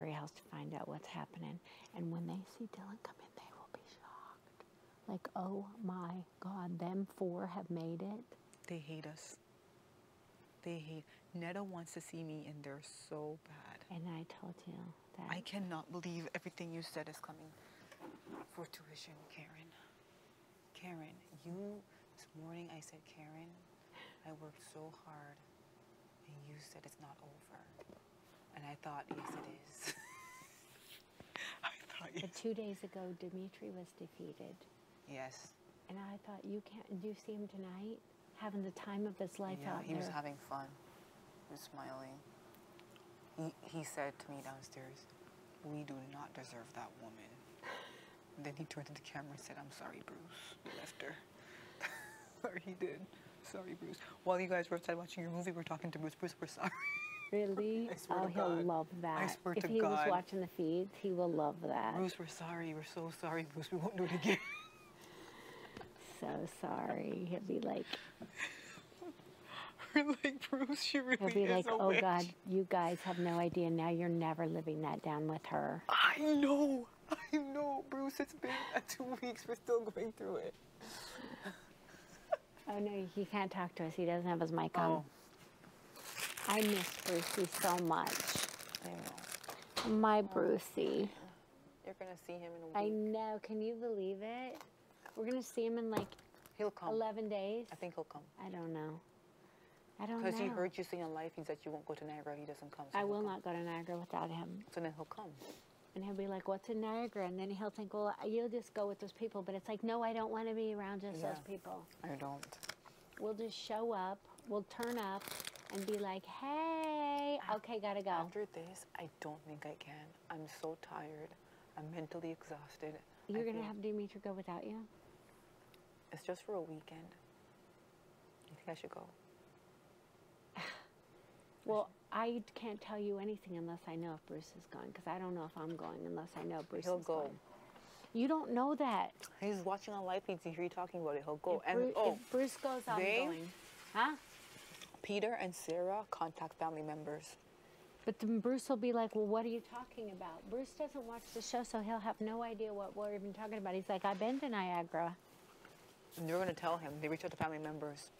house to find out what's happening. And when they see Dylan come in, they will be shocked. Like, oh my God, them four have made it. They hate us. They hate. Netta wants to see me in there so bad. And I told you that. I cannot believe everything you said is coming for tuition, Karen. Karen, this morning I said, Karen, I worked so hard, and you said it's not over. And I thought, yes, it is. I thought, yes. But 2 days ago, Dimitri was defeated. Yes. And I thought, do you see him tonight? Having the time of his life out there. Yeah, he was having fun. He was smiling. He said to me downstairs, we do not deserve that woman. And then he turned to the camera and said, I'm sorry, Bruce. You left her. Or he did. Sorry, Bruce. While you guys were outside watching your movie, we're talking to Bruce. Bruce, we're sorry. Really? Oh, he'll love that. I swear to God. If he was watching the feeds, he will love that. Bruce, we're sorry. We're so sorry, Bruce. We won't do it again. So sorry. He'll be like... We're like, Bruce, she really is He'll be like, oh witch. God, you guys have no idea. Now you're never living that down with her. I know, Bruce. It's been 2 weeks. We're still going through it. Oh no, he can't talk to us. He doesn't have his mic on. I miss Brucey so much. I know. My Brucey. You're gonna see him in a week. I know. Can you believe it? We're gonna see him in like He'll come. 11 days. I think he'll come. I don't know. I don't know. Because he heard you say on live feeds that you won't go to Niagara if he doesn't come. So I will not go to Niagara without him. So then he'll come. And he'll be like, what's in Niagara? And then he'll think, well, you'll just go with those people. But it's like, no, I don't want to be around just those people. I don't. We'll just show up. We'll turn up and be like, hey, okay, gotta go. After this, I don't think I can. I'm so tired. I'm mentally exhausted. You're going to have Dimitri go without you? It's just for a weekend. You think I should go? Well, I can't tell you anything unless I know if Bruce is going, because I don't know if I'm going unless I know Bruce is going. He'll go. You don't know that. He's watching on live feeds. He hear you talking about it. He'll go. If Bruce goes, I'm going. Huh? Peter and Sarah contact family members. But then Bruce will be like, well, what are you talking about? Bruce doesn't watch the show, so he'll have no idea what we're even talking about. He's like, I've been to Niagara. And you're going to tell him. They reach out to family members.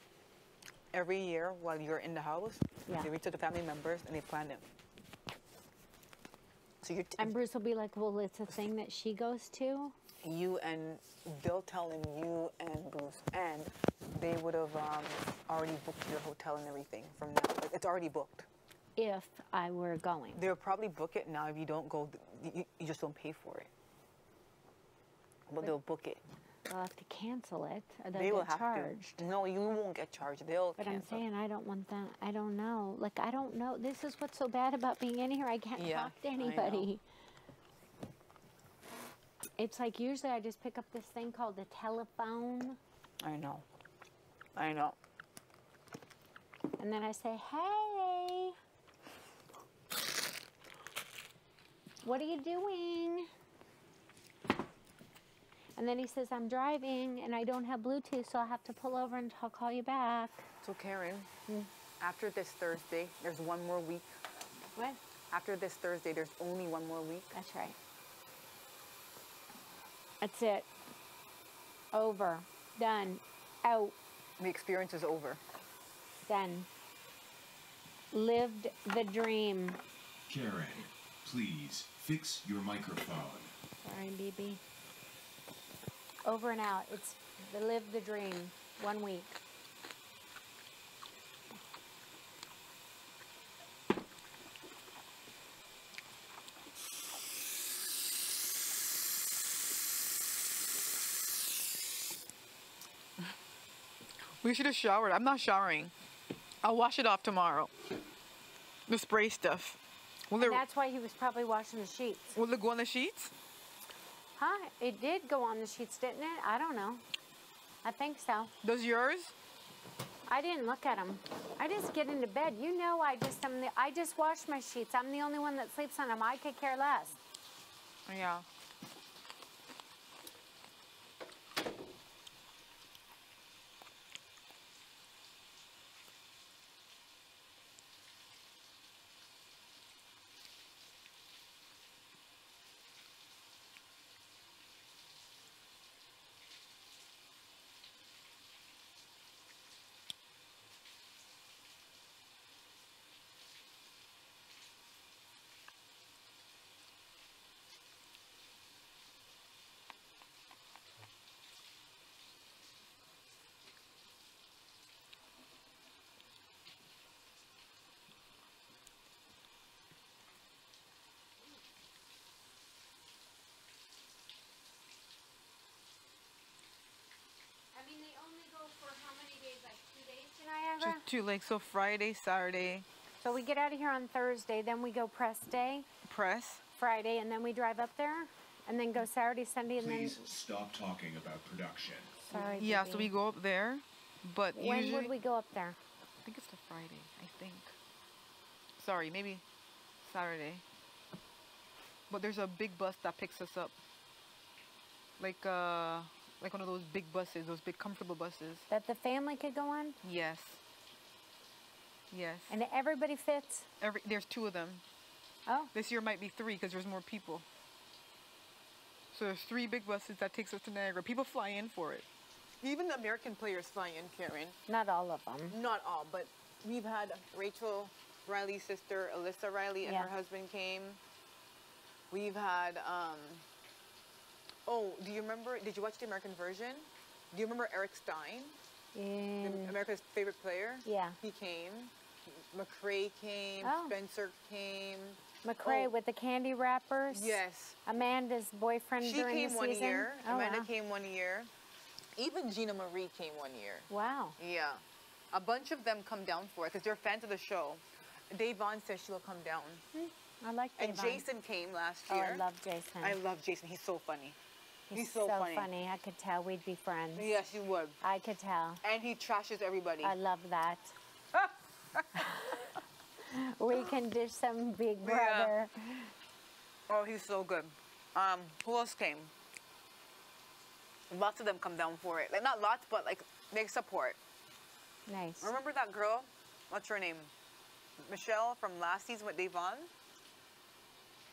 Every year while you're in the house, they reach out to family members and they plan it. So and Bruce will be like, well, it's a thing that she goes to? They'll tell him, you and Bruce. And they would have already booked your hotel and everything from now. It's already booked. If I were going. They'll probably book it now. If you don't go, you just don't pay for it. But they'll book it. They'll have to cancel it, or They they'll will get have charged. to. No, you won't get charged. They'll But cancel. I'm saying I don't want that. I don't know. Like, I don't know. This is what's so bad about being in here. I can't talk to anybody. It's like usually I just pick up this thing called the telephone. I know. I know. And then I say, hey. What are you doing? And then he says, I'm driving and I don't have Bluetooth, so I'll have to pull over and I'll call you back. So Karen, after this Thursday, there's one more week. What? After this Thursday, there's only one more week. That's right. That's it. Over. Done. Out. The experience is over. Done. Lived the dream. Karen, please fix your microphone. Sorry, BB. Over and out. It's live the dream. 1 week. We should have showered. I'm not showering. I'll wash it off tomorrow. The spray stuff. And that's why he was probably washing the sheets. Will it go on the sheets? Huh? It did go on the sheets, didn't it? I don't know. I think so. Does yours? I didn't look at them. I just get into bed. You know, I just wash my sheets. I'm the only one that sleeps on them. I could care less. Yeah. to like, so Friday, Saturday, So we get out of here on Thursday, then we go press day press. Friday, and then we drive up there, and then go Saturday, Sunday, and Please stop talking about production. then. Sorry. Yeah, so baby. we go up there, but When usually would we go up there? I think it's the Friday. I think. Sorry, maybe Saturday. But there's a big bus that picks us up. Like one of those big buses, those big comfortable buses. That the family could go on, Yes. Yes. and everybody fits. There's 2 of them. Oh, This year might be 3 because there's more people. So there's 3 big buses that takes us to Niagara. People fly in for it. Even the American players fly in, Karen. not all of them. Not all, but we've had Rachel Riley's sister, Alyssa Riley, and Yeah. her husband came. We've had, do you remember, did you watch the American version? Do you remember Eric Stein, America's favorite player? Yeah. He came. McRae came. Oh. Spencer came. McRae Oh. with the candy wrappers. Yes. Amanda's boyfriend She during came the one season. year. Oh, Amanda wow. came one year. Even Gina Marie came one year. Wow. Yeah. A bunch of them come down for it because they're fans of the show. Dave Vaughn says she'll come down. I like And Devon. Jason came last Oh, year. I love Jason. I love Jason. He's so funny. He's so funny. I could tell we'd be friends. Yes, you would. I could tell. And he trashes everybody. I love that. We can dish some Big Yeah. Brother. Oh, he's so good. Who else came? Lots of them come down for it. Like, not lots, but like they support. Nice. Remember that girl? What's her name? Michelle from last season with Dave Vaughn?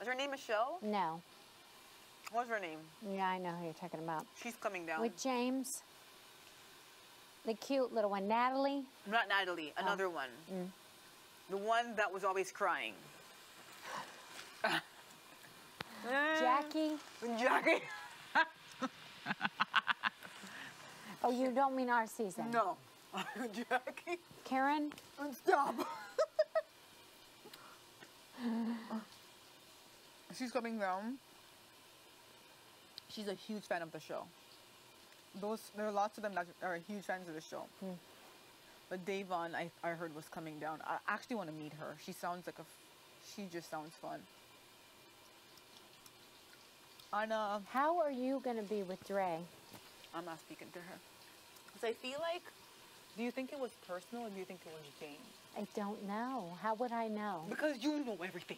Is her name Michelle? No. What's her name? Yeah, I know who you're talking about. She's coming down. With James. The cute little one. Natalie. Not Natalie, another one. The one that was always crying. Jackie. Jackie. Oh, you don't mean our season. No. Jackie. Karen. Stop. She's coming down. She's a huge fan of the show. There are lots of them that are huge fans of the show. But Davon, I heard, was coming down. I actually want to meet her. She sounds like she just sounds fun. Anna, How are you going to be with Dre? I'm not speaking to her. Because I feel like, do you think it was personal or do you think it was game? I don't know. How would I know? Because you know everything.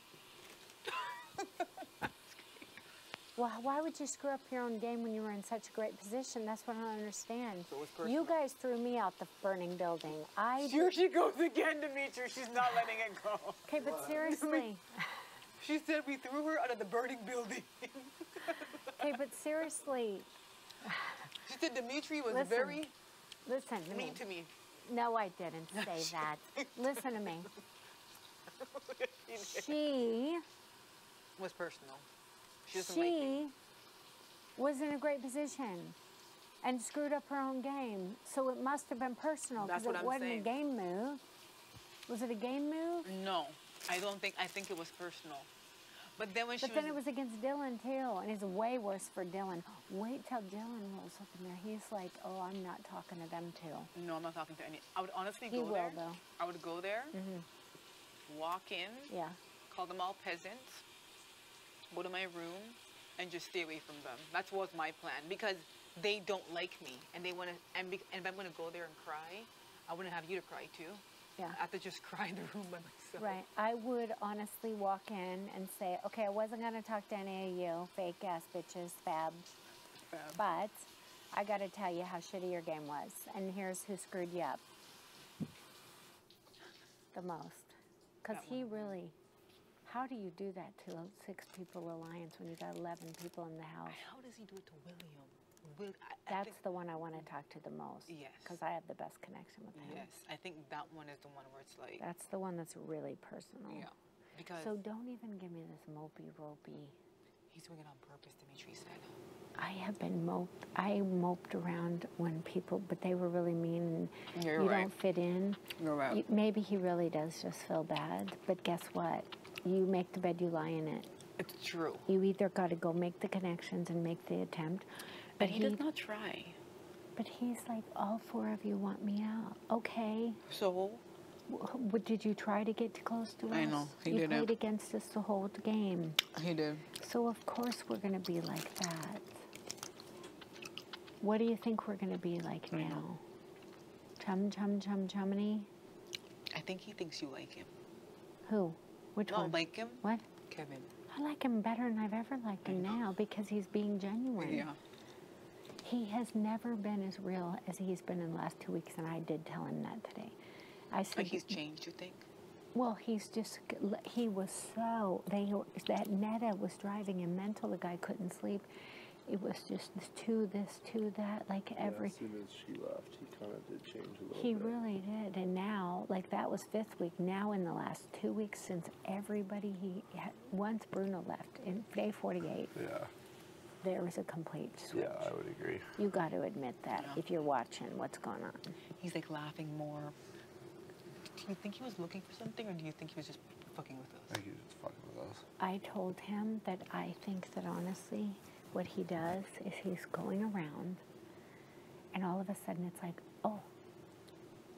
Well, why would you screw up your own game when you were in such a great position? That's what I don't understand. So it was You personal. guys threw me out the burning building. Here she goes again, Dimitri. She's not letting it go. Okay, but seriously. She said we threw her out of the burning building. Okay, but seriously. She said Dimitri was Listen. very Listen to me. mean to me. No, I didn't say that. Listen to me. She She was personal. She doesn't like me. was in a great position and screwed up her own game. So it must have been personal That's because what it I'm wasn't saying. a game move. Was it a game move? No, I think it was personal. But then when But then it was against Dylan too, and it's way worse for Dylan. Wait till Dylan rolls up in there. He's like, "Oh, I'm not talking to them two." No, I'm not talking to any. I would honestly He go will, there. though. I would go there, walk in, Yeah. call them all peasants, go to my room, and just stay away from them. That was my plan because they don't like me, and they want to. And if I'm going to go there and cry, I wouldn't have you to cry too. Yeah. I have to just cry in the room by myself. Right. I would honestly walk in and say, "Okay, I wasn't gonna talk to any of you, fake ass bitches, fab, but I got to tell you how shitty your game was, and here's who screwed you up the most." Because he really. How do you do that to a 6-people alliance when you got 11 people in the house? How does he do it to William? I That's think, the one I want to talk to the most. Yes. Because I have the best connection with him. yes, I think that one is the one where it's like, That's the one that's really personal. yeah, because So don't even give me this mopey ropey. he's doing it on purpose. Dimitri said. I have been moped. I moped around when people, but they were really mean. And You're you right. don't fit in. You're right. Maybe he really does just feel bad. But guess what? You make the bed, you lie in it. It's true. You either got to go make the connections and make the attempt. But But he does not try. But he's like, all 4 of you want me out. Okay. So What did you try to get too close to us? I know, he You didn't. played against us the whole game. He did. So of course we're going to be like that. What do you think we're going to be like I now? know. Chumany? I think he thinks you like him. Who? Which Not one? like him? What? Kevin. I like him better than I've ever liked him now because he's being genuine. Yeah. He has never been as real as he's been in the last 2 weeks, and I did tell him that today. I said, Like he's changed, you think? well, he's just, he was so, that Netta was driving him mental. The guy couldn't sleep. It was just this, that, like every. As soon as she left, he kind of did change a little He bit. really did. And now, like that was 5th week. Now in the last 2 weeks since everybody, once Bruno left, in day 48, Yeah, there was a complete switch. yeah, I would agree. You got to admit that Yeah. if you're watching what's going on. He's like laughing more. Do you think he was looking for something, or do you think he was just fucking with I us? think he was just fucking with us. I told him that I think that honestly, what he does is he's going around, and all of a sudden it's like, oh,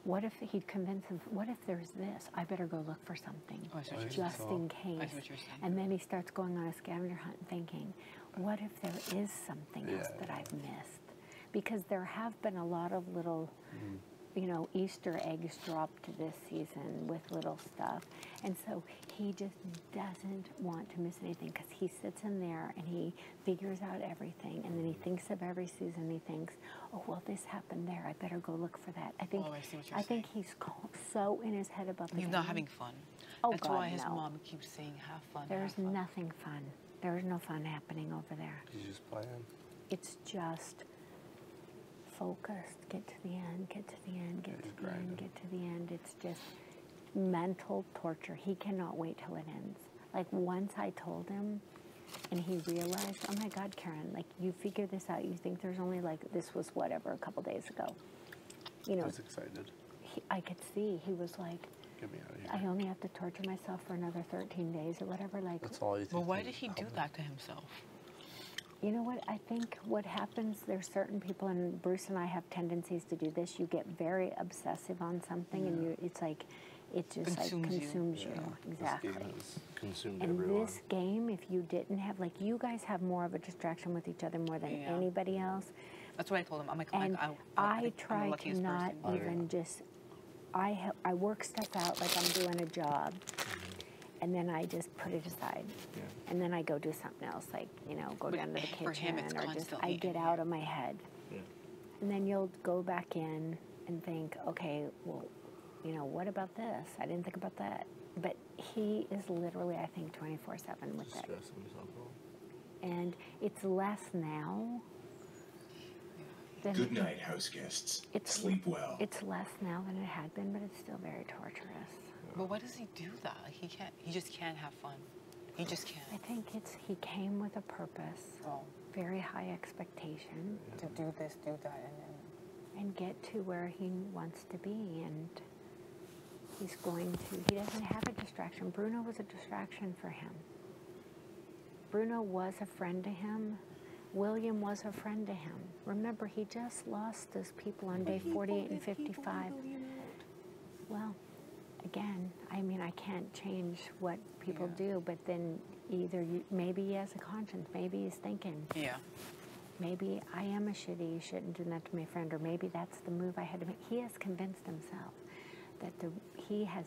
what if he'd convince him, what if there's this? I better go look for something, Oh, I see what you're just saying. in I case. see what you're saying. And then he starts going on a scavenger hunt and thinking, what if there is something else Yeah, that yeah. I've missed? Because there have been a lot of little, you know, Easter eggs dropped this season with little stuff. And so he just doesn't want to miss anything because he sits in there and he figures out everything. And then he thinks of every season. He thinks, oh, well, this happened there. I better go look for that. I think, Oh, I see what you're think saying. he's so in his head about the He's not game. having fun. Oh, That's God, why his no. mom keeps saying, have fun, There's have fun. nothing fun. There's no fun happening over there. He's just playing. It's just focused, get to the end, get to the end, get He's to the end, grinding. get to the end. It's just mental torture. He cannot wait till it ends. Like once I told him and he realized, oh my God, Karen, like you figure this out. You think there's only like, this was whatever, a couple days ago. You I know, was excited. I could see, he was like, Get me out of I here. only have to torture myself for another 13 days or whatever. Like, That's all he thinks. But why is did he do helping. that to himself? you know what? I think what happens, there's certain people, and Bruce and I have tendencies to do this. You get very obsessive on something, and it's like, it just Consumes like you. consumes you. Yeah, Exactly. This game has consumed And everyone. this game, if you didn't have, like, you guys have more of a distraction with each other more than Yeah. anybody else. That's what I told him. I'm like, And I I think I'm try the to luckiest not person. even just, I work stuff out like I'm doing a job, and then I just put it aside. Yeah. And then I go do something else, like, you know, go But down to the for kitchen, him, it's or just, I constantly get in out here. of my head. Yeah. And then you'll go back in and think, okay, well, you know, what about this? I didn't think about that. But he is literally, I think, 24/7 with Just it. stressing himself out. And it's less now than Good night, house guests. Sleep well. It's less now than it had been, but it's still very torturous. But why does he do that? Like he just can't have fun. He just I can't. think he came with a purpose, Oh, very high expectation, to do this, do that, and get to where he wants to be. And he doesn't have a distraction. Bruno was a distraction for him. Bruno was a friend to him. William was a friend to him. Remember, he just lost those people on day 48 and 55. Well, again, I mean, I can't change what people Yeah. do, but then maybe he has a conscience. Maybe he's thinking, Yeah. maybe I am a shitty, you shouldn't do that to my friend, or maybe that's the move I had to make. He has convinced himself that he has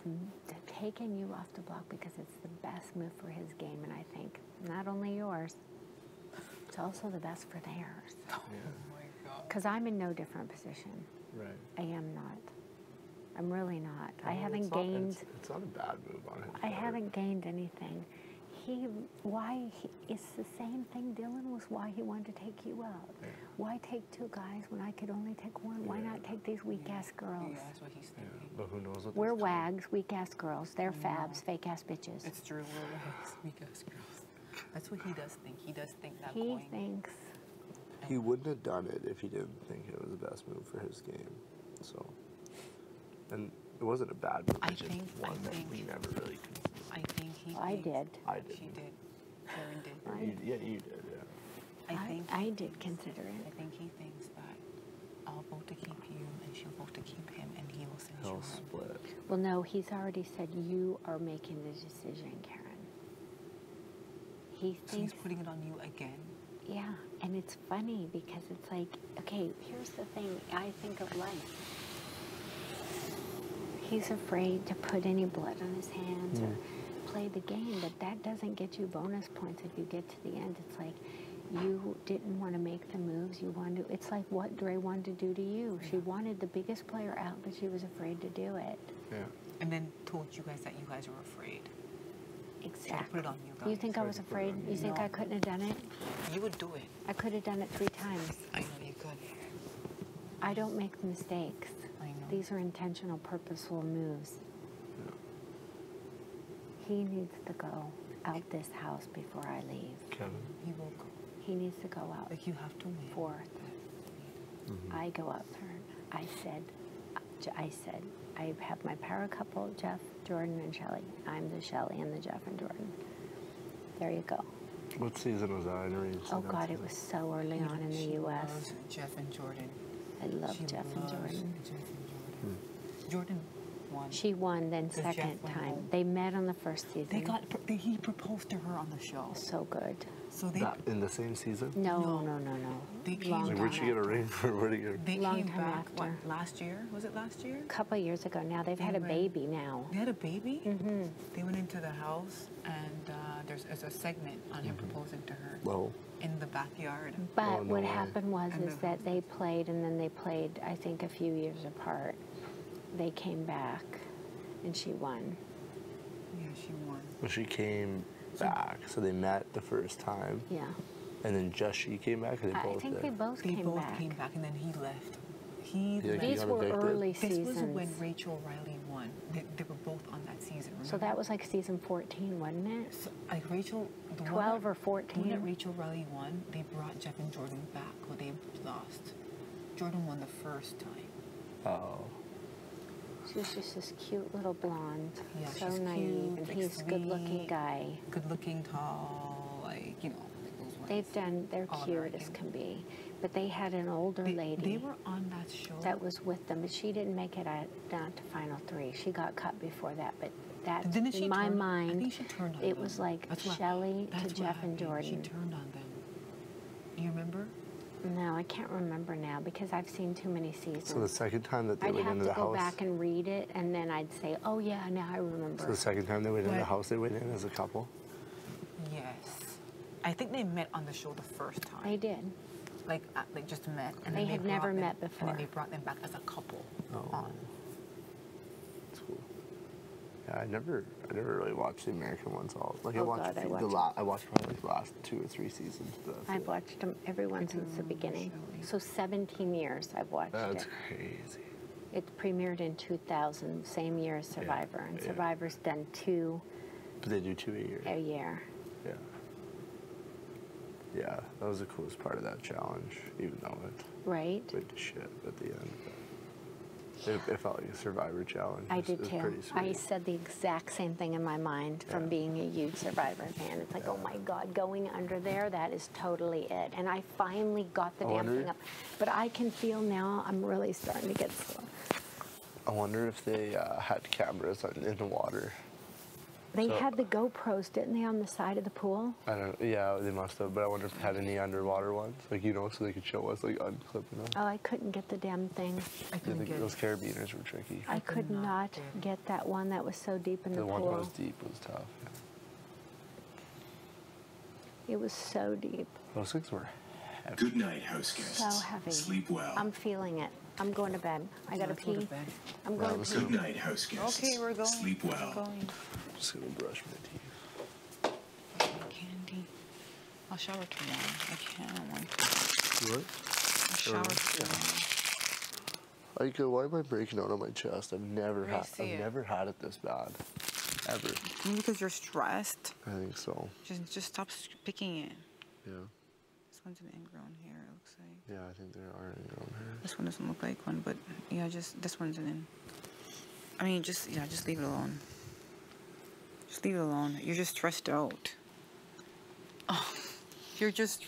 taken you off the block because it's the best move for his game, and I think not only yours, it's also the best for theirs. Oh my God. Because I'm in no different position. Right. I am not. I'm really not. I Well, haven't it's not- gained. It's not a bad move on his I part. haven't gained anything. It's the same thing. Dylan was why he wanted to take you out. Yeah. Why take two guys when I could only take one? Why not take these weak ass girls? Yeah, that's what he's Yeah, thinking. but who knows what We're this time- wags, weak ass girls. They're fabs, fake ass bitches. It's true. We're wags, weak ass girls. That's what he does think. He does think that He going. thinks. He wouldn't have done it if he didn't think it was the best move for his game. So, and it wasn't a bad move. I It's just think- one that we never really considered. I think he. I thinks- did. I did. She did. Karen did. I- You did, yeah. I think. I he did thinks- consider I it. think he thinks that I'll vote to keep you, and she'll vote to keep him, and he will send you He'll home. split. Well, no, he's already said you are making the decision, Karen. He So he's thinks, putting it on you again. yeah, and it's funny because it's like, okay, here's the thing I think of life. He's afraid to put any blood on his hands or play the game, but that doesn't get you bonus points if you get to the end. It's like you didn't want to make the moves you wanted to. It's like what Dre wanted to do to you. She wanted the biggest player out, but she was afraid to do it. Yeah. And then told you guys that you guys were afraid. Exactly. Put it on you guys. You think I was Tried to put it afraid? on You think No. I couldn't have done it? You would do it. I could have done it 3 times. I know you could. I don't make mistakes. I know. These are intentional, purposeful moves. He needs to go out this house before I leave. Kevin. He will go. He needs to go out Like you have to win. 4th. I go out 3rd. I said, I have my power couple, Jeff, Jordan, and Shelly. I'm the Shelly and the Jeff and Jordan. There you go. What season was that? I never even seen Oh that God, it season. was so early on in She the U.S. loves Jeff and Jordan. I love She Jeff and loves Jordan. Jeff and Jordan. Jordan won. She won then Jeff second went time. home. They met on the first season. They got. He proposed to her on the show. so good. So they That in the same season? No. They came Long Like, time where'd she get a after. ring for? Where'd he get they long came time back. What, after. last year? Was it last year? A couple of years ago now. They've had a went- baby now. They had a baby. Mm-hmm. They went into the house, and there's a segment on him proposing to her Well, in the backyard. But Oh, no what way. happened was And is the- that they played, and then they played, I think, a few years apart. They came back, and she won. Yeah, she won. when she came back, so they met the first time, Yeah. and then just she came back, or they I both think did? they both They came both back. came back, and then he left. He Yeah, left. he These got were evicted. early This seasons. was when Rachel Riley won. They were both on that season. Remember? So that was like season 14, wasn't it? So, like Rachel, the 12 one or that, the one 14. that Rachel Riley won, they brought Jeff and Jordan back when they lost. Jordan won the first time. Oh. She was just this cute little blonde, Yeah, so she's naive, cute, and like he's a good-looking sweet. guy. Good looking, tall, like, you know. Like those ones. They've done, they're All cute American. as can be. But they had an older lady They were on that show. that was with them, but she didn't make it down to final 3. She got cut before that, but that, Didn't she in my turn- I mind, think she turned on it them. was like That's what- Shelley to that's what Jeff and happened. Jordan. She turned on them. Do you remember? No, I can't remember now because I've seen too many seasons. So the second time that they I'd went have into to the go house, back and read it, and then I'd say, "Oh yeah, now I remember." so the second time they went in the What? house, they went in as a couple. Yes. I think they met on the show the first time. They did. Like just met. And They then had brought never them- met And before. then they brought them back as a couple Oh. on. That's cool. Yeah, I never really watched the American ones all. Like I Oh, watched God, I the watched I watched probably like the last 2 or 3 seasons. But that's I've it. watched them everyone since the beginning. Shelley. So 17 years I've watched That's it. crazy. It premiered in 2000, same year as Survivor, and yeah. Survivor's done 2 But they do 2 a year. a year. Yeah. Yeah, that was the coolest part of that challenge, even though it Right? went to shit at the end. But it felt like a Survivor challenge. I It was- did it was too. pretty I sweet. said the exact same thing in my mind from Yeah. being a huge Survivor fan. It's like, oh my God, going under there, that is totally it. And I finally got the I damn wonder- thing up. But I can feel now I'm really starting to get slow. I wonder if they had cameras in the water. They So- had the GoPros, didn't they, on the side of the pool? I don't. Yeah, they must have. But I wonder if they had any underwater ones, like so they could show us like unclipping them. Oh, I couldn't get the damn thing. I I couldn't think get those carabiners were tricky. I could could not not get it. get that one that was so deep in the The one that pool. was deep was tough. Yeah. It was so deep. Those things were heavy. Good night, house guests. So heavy. Sleep well. I'm feeling it. I'm going to bed. I gotta Let's go to pee. bed. I'm Yeah, going let's to go. pee. Good night, house guests. Okay, we're going. Sleep We're well. going. I'm just gonna brush my teeth. Candy. I'll shower tomorrow. I can't. What? I'll shower tomorrow. Like, why am I breaking out on my chest? I've never Let me had. see I've it. never had it this bad, ever. Maybe because you're stressed. I think so. Just stop picking it. Yeah. This one's an ingrown hair, it looks like. Yeah, I think there are any on here. This one doesn't look like one, but yeah, just this one's an in. I mean, just leave it alone. Just leave it alone. You're just stressed out. Oh, you're just